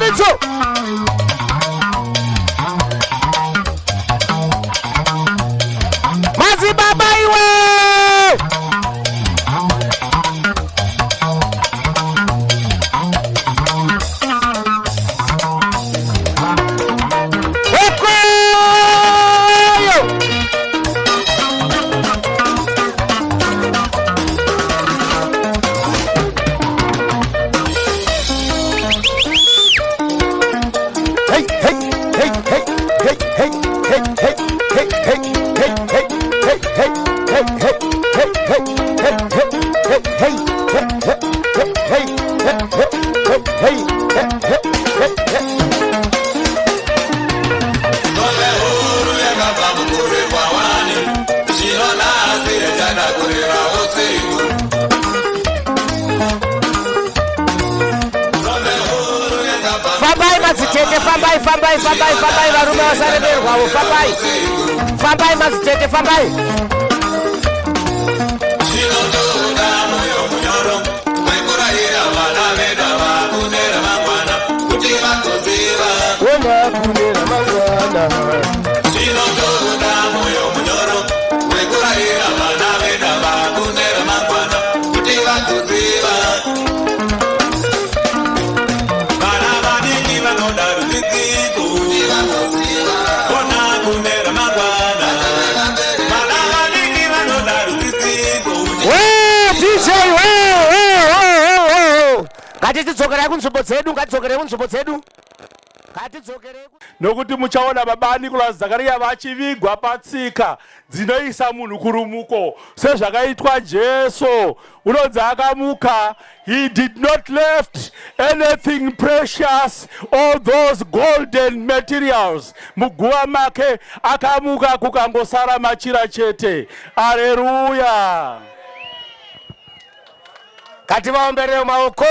minutes. Mazi baba iwe. Fambai varume vasaremerwawo fambai mazitete fambai nokuti muchaona babani kula Zakaria vachivigwa patsika dzinoisa munhu kurumuko sezvakaitwa Jesu unonzi akamuka. He did not left anything precious, all those golden materials. Muguva make akamuka kukangosara machira chete. Haleluya. Kativaomberere maoko.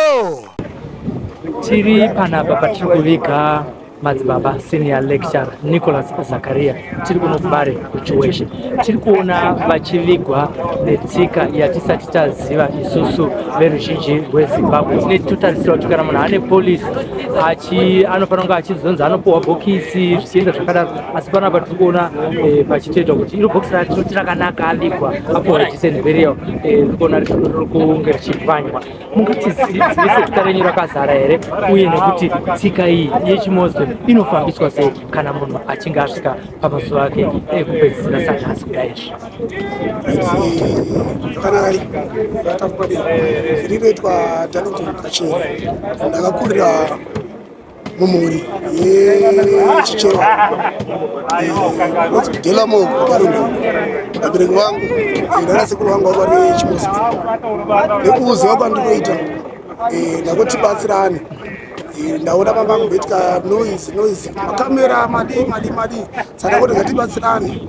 Tiri panapa patiri kuvika madzibaba senior lecturer Nicholas Zakaria tiri kuno kubare kuchiweshe tiri kuona vachivigwa netsika yatisati taziva isusu veruzhinji rweZimbabwe. Tine totarisira kuti kana munhu ane polisi anofanira kunge achizonzi anopuwa bhokisi zvichienda zvakadaro, asi panapa tiri kuona pachitoita kuti iro bhokisi racho rakanaka avigwa apo registration burial kuona riri kunge richipfanywa. Mungatizivise zita renyu rakazara here uye nekuti tsika iyi yechiMuslim inofambiswa sei kana munhu achinge asvika pamazuva ake ekupedzisira sanhasi kudai izvi? Zvakanaka rinoitwa Darlington Kachero. Ndakakurira mumhuri yechicherwa inonzi Delamo Darlington. Vabereki vangu nanasekuru vangu vavari vechiMuslim. Nekuuziva kwandinoita ndakotibatsirane. Ndaona baba vangu vetika noise makamera madi saka kuti ngatibatsirane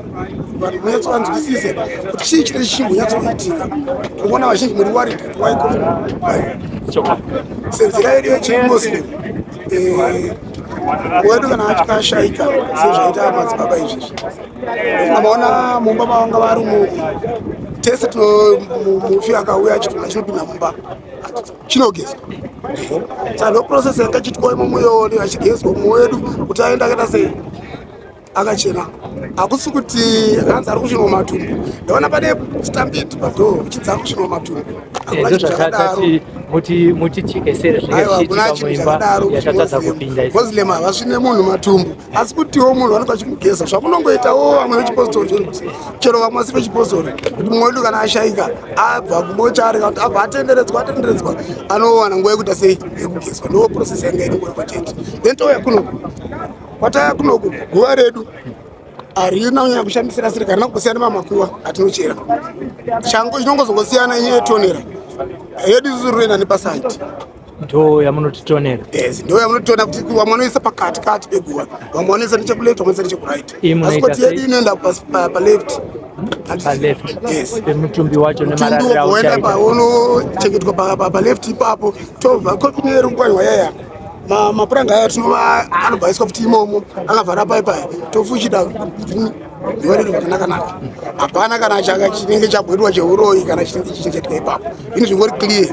vanhu munyatsowanzwisise kuti chii chine chimbonyatsoitika. Kuona vazhinji muri worried waiko senzira yedu yechiMuslim wedu kana achikashaika sezvaita madzibaba izvezvi amaona mumba mavanga vari tese mufi akauya chitunga chinopinda mumba chinogezwa. Saka ndoprocess yanga chitwa mumuyoni achigezwa mwedu kuti aenda akaita sei akachena. Akusi kuti hanzi ari kusvinwa matumbu. Ndaona pane stambit padho uchidza kusvinwa matumbu. Muchijekesere zvichiitika muimba yatatadza kupinda isi. Muslim havasvine munhu matumbu, asi kutiwo munhu vanenge vachimugeza. Zvamunongoitawo vamwe vechipostori chero vamwe vasi vechipostori kuti mumwe wedu kana ashaika abva kumbochaarika kuti abva atenderedzwa anowana nguva yekuita sei yekugezwa. Ndo process yanga inongori patete. Then touya kunoku kwataya kunoku guva redu harina kunyanya kushandisira sirika, harina kusiyana nemakuva atinochera. Changu chinongozongosiyana inyaya yetonera yedu isusu rinoenda nepasaiti. Ndo yamunotitonera? Yes, ndo yamunotitonera kuti vamwe vanoisa pakati peguva, vamwe vanoisa nechekuleft, vamwe vanoisa nechekuright. Asi kuti yedu inoenda paleft. Yes. Mutumbi wacho nemararira uchaita. Unochengetwa paleft ipapo tobva kopinero nguva yaya. Mapuranga aya tinova anobva aiswa futi imomo akavhara paipai tofuchida ndione zvakanaka hapana kana changa chinenge chabhuirwa cheuroyi kana chinenge chichaitika ipapo ini zvingori clear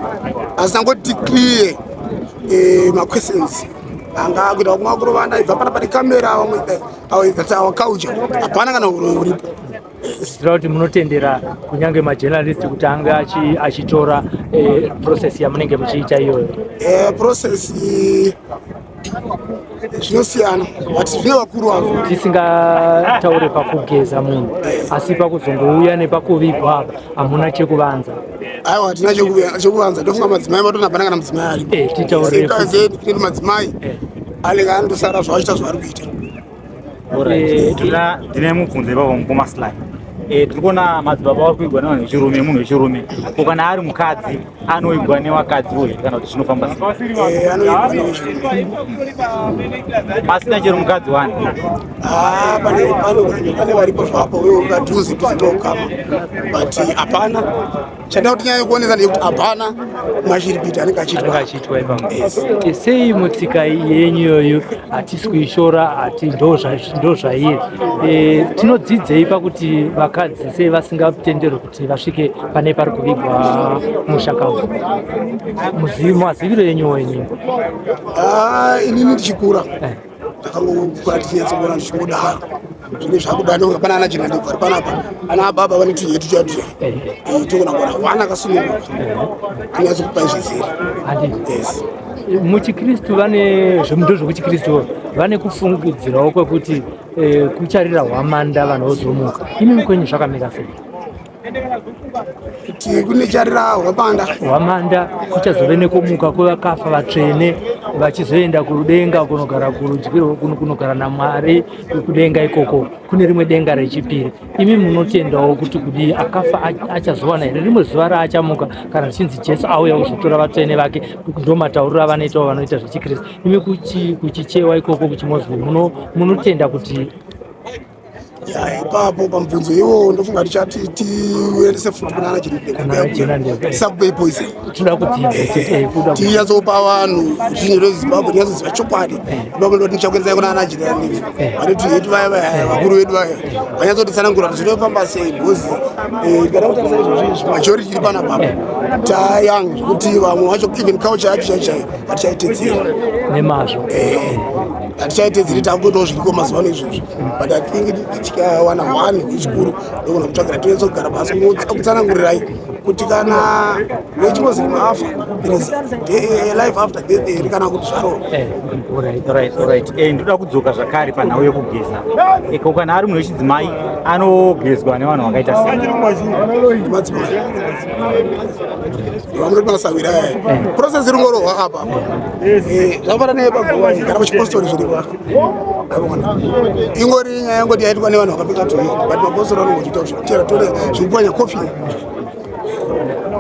asi tangoti clear maquestions anga kuita kumakuru vana ibva pana pane kamera our culture hapana kana uroyi uripo zira kuti munotendera kunyange majournalist kuti anga achitora process yamunenge muchiita iyoyo process zvinosiyana but zvine vakuru avo tisingataure pakugeza munhu asi pakuzongouya nepakuvigwa apa hamuna chekuvanza aiwa hatina chekuvanza ndofunga madzimai matona hapana kana mudzimai aripo titaurei madzimai anenge andosara zvavachita zvavari kuita ndine mubvunzo ivavo mukomaslai tiri kuona madzibaba vari kuigwa nevanhu vechirume munhu wechirume ko kana ari mukadzi anoigwa nevakadzi vo kana kuti zvinofamba pasina chero mukadzi wani pane varipo zvapo weungadhuzi tokama but hapana chanda kuti nyaya yekuonesa ndeyekuti hapana mashiripiti anenge achiitwa sei mutsika yenyu iyoyo hatisi kuishora hati ndo zvairi tinodzidzei pakuti vakadzi sei vasingatenderwi kuti vasvike pane pari kuvigwa mushakavo maziviro yenyu wenyu inini ndichikura ndakangokura tichinyatsokuona ndichingodaro zvine zvakudaro hapana ana jena ndibva ari panapa ana baba vane tuyetu chatuya tokona kuona vana akasununguka anyatsokupai zvizere yes muchikristu vane zvimundo zvekuchikristu vane kufungidzirawo kwekuti kucharira hwamanda vanhu vozomuka imi kwenyu zvakamira sei kuti kune charira hwamanda kuchazove nekumuka kwevakafa vatsvene vachizoenda kudenga kunogara naMwari kudenga ikoko kune rimwe denga rechipiri imi munotendawo kuti kudi akafa achazowana here rimwe zuva raachamuka kana zvichinzi Jesu auya kuzotora vatsvene vake ndo matauriro avanoitawo vanoita zvechikristu imi kuchichewa ikoko kuchimuslim munotenda kuti ipapo pamubvunzo iwowo ndofunga tichati tiendese futi kuna ana tisakupei poison tinyatsopa vanhu zvinhu rwezimbabwe tinyatsoziva chokwadi ipapo ndoti ndichakuenzai kuna ana jirani vanoti yetu vaya vakuru vedu vaya vanyatsotitsanangura kuti zvinofamba sei bhozi kana kutarisa izvozvi majority iri panapa tayang zvekuti vamwe vacho even culture yacho chaichai hatichaitedzeri nemazvo hatichaitedzeri takutoitawo zviriko mazuva ano izvozvi but I think tikawana hwani wechikuru ndogona kutsvagira toenza kugara pasi kutsanangurirai kuti kana wechimuslim afa life after death iri kana kuti zvaro ndoda kudzoka zvakare panhau yekugeza ko kana ari munhu wechidzimai anogezwa nevanhu vakaita madzimai vamunoti masawira process iringorohwa apa zvakafanana nepagowani kana kuchipostori zviriwa ingori nyaya yangoti yaitwa nevanhu vakapfeka toyi but mapostori anongochiita zvekutera tore zvekupwanya kofi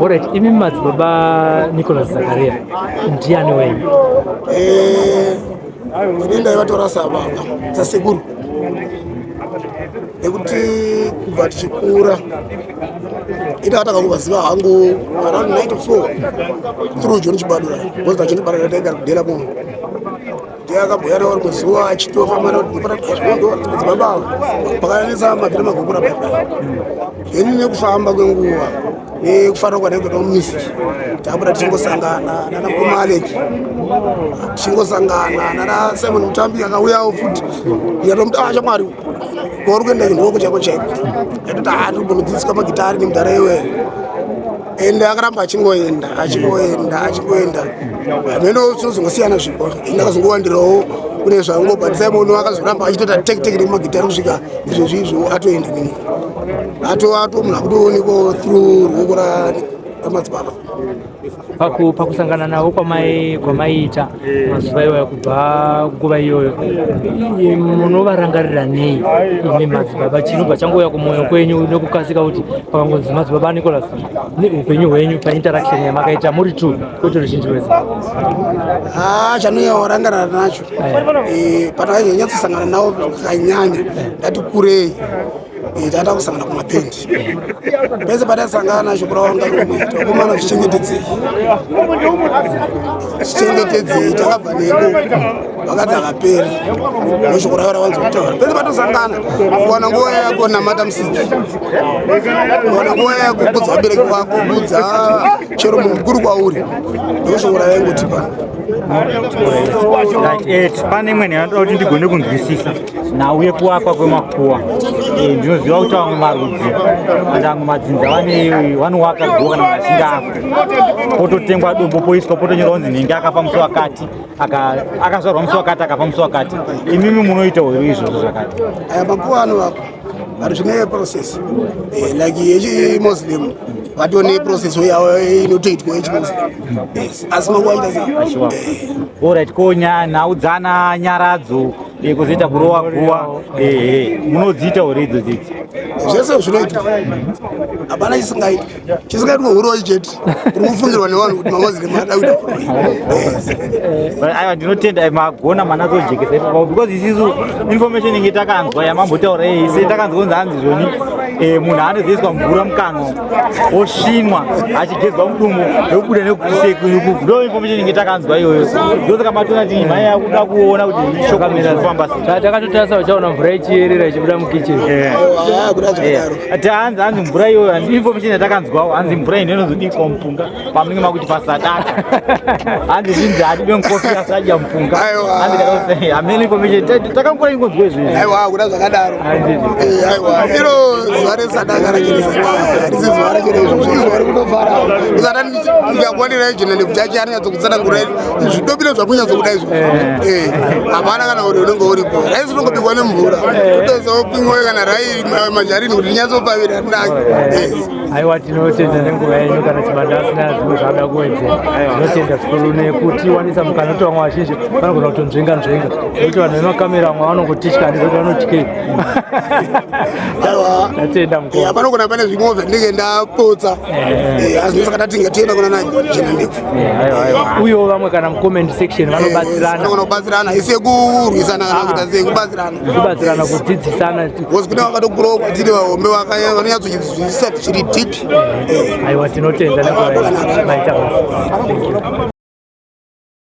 Alright, imi madzibaba Nicholas Zakaria ndiani wenyu? Ndinda ivatora sababa sasekuru nekuti kubva tichikura itataka kuvaziva hangu around 94 through John Chibadura because John Chibadura taigara kudhela munhu ndiakabhuya nawo rimwe zuva achitofamba naodzibaba pakanesa mavhiri magokura baibai heni nekufamba kwenguva nekufanira kwanenge kuita music tabuda tichingosangana nana Kumaleki tichingosangana nana Simon Mutambi akauyawo futi ndikatomuti chamwari kori kuenda ndoko chako chaiko ndati ndinodzidziswa magitari nemudhara iwe ende akaramba achingoenda meno tinozongosiyana zvipo ndakazongowandirawo kune zvangu but Simon akazoramba achitota tek nemagitari kusvika izvozvizvo atoenda nini ato munhu akutoonekwa through ruoko ramadzibaba pakusangana navo kwamaiita mazuva iwayo kubva nguva iyoyo munovarangarira nei imi madzibaba chinobva changouya kumwoyo kwenyu nekukasika kuti pakangonzi madzibaba Nicholas upenyu hwenyu painteraction yamakaita muri two kwete ruzhinji rwese chanonyanya kurangarira nacho patakaizonyatsosangana navo zvakanyanya ndati kurei tata kusangana kumapendi pese patasangana shoko rawanga rinoita kumana zvichengetedzei takabva neko vakadzi havaperi noshoko ravo ravanza kutaura pese patosangana kuwana nguva yako namata musiki kuwana nguva yako kudza vabereki vako kudza chero munhu mukuru kwauri ndoshoko ravaingotipa. Pane imwe ndinoda kuti ndigone kunzwisisa nauye kuwakwa kwemakuwa. Ndinoziva kuti vamwe marudzi kana amwe madzinza vanowaka guwa kana achinge afa pototengwa dombo poiswa potonyorwa kunzi nenge akafa musi wakati akazvarwa musi wakati akafa musi wakati. Imimi munoita here izvozvo zvakati? Aya makuwa anovakwa ari zvine process like yechimuslim vatone process yavo inotoitwa yechimuslim asi makuwa aita sei. Alright, ko nhaudzana nyaradzo kuzoita kurowa guwa munodziita here idzo dzidzi? Zvese zvinoitwa hapana chisingaitwa hurowa chete kuri kufungirwa nevanhu kuti mamuslim ada kuita aiwa ndinotenda magona manazojekesa ipapo because isisu information inge takanzwa yamambotaura ise takanzwa kunzi hanzi zvoni munhu anozoiswa mvura mukanwa osvinwa achigezwa mudumo ndokubuda nekuseku ndo information inge takanzwa iyoyo ndosakamatona kuti imhai yakuda kuona kuti shokamiraofamba sei takatotarisa uchaona mvura ichiyerera ichibuda mukicheni hanzi mvura iyoyo information yatakanzwawo hanzi mvura ino inozodikwa mupunga pamunenge makuti pasadaka hanzi zvinzi hadibe mukofi asadya mupunga hanzi hamene information takangura ingonzwa izvezvi aiwa kuda zvakadaro aiwa iro zuva resadaka rachirisadaka zuva rachireizvo zuva rekutofara usata ndikakuwanira ijena nekuchachi anonyatsokutsana ngura zvidobile zvamunyatsokuda izvo hapana kana kuti unenge uripo rai zinongobikwa nemvura kutozopimwe kana rai majarini kuti rinyatsopavira rinake. Aiwa tinotenda nenguva yenyu kana chibanda asina zvimwe zvaada kuwedzera tinotenda zvikuru nekuti wanisa mukana kuti vamwe vazhinji vanogona kutonzvenga nekuti vanhu vemakamera vamwe vanongotitya ndizoti vanotyei. Tatenda mukuru hapanogona pane zvimwewo zvandinenge ndapotsa asi ndosaka tatinga tienda kuna najena ndefu uyewo vamwe kana mucomment section vanobatsirana kubatsirana ise kurwisana kana kuita sei kubatsirana kudzidzisana kozi kune vakatokurawo kwatiri vahombe vanonyatsochidzidzisa tichiri tipi. aiwa tinotenda nekuvaita basa.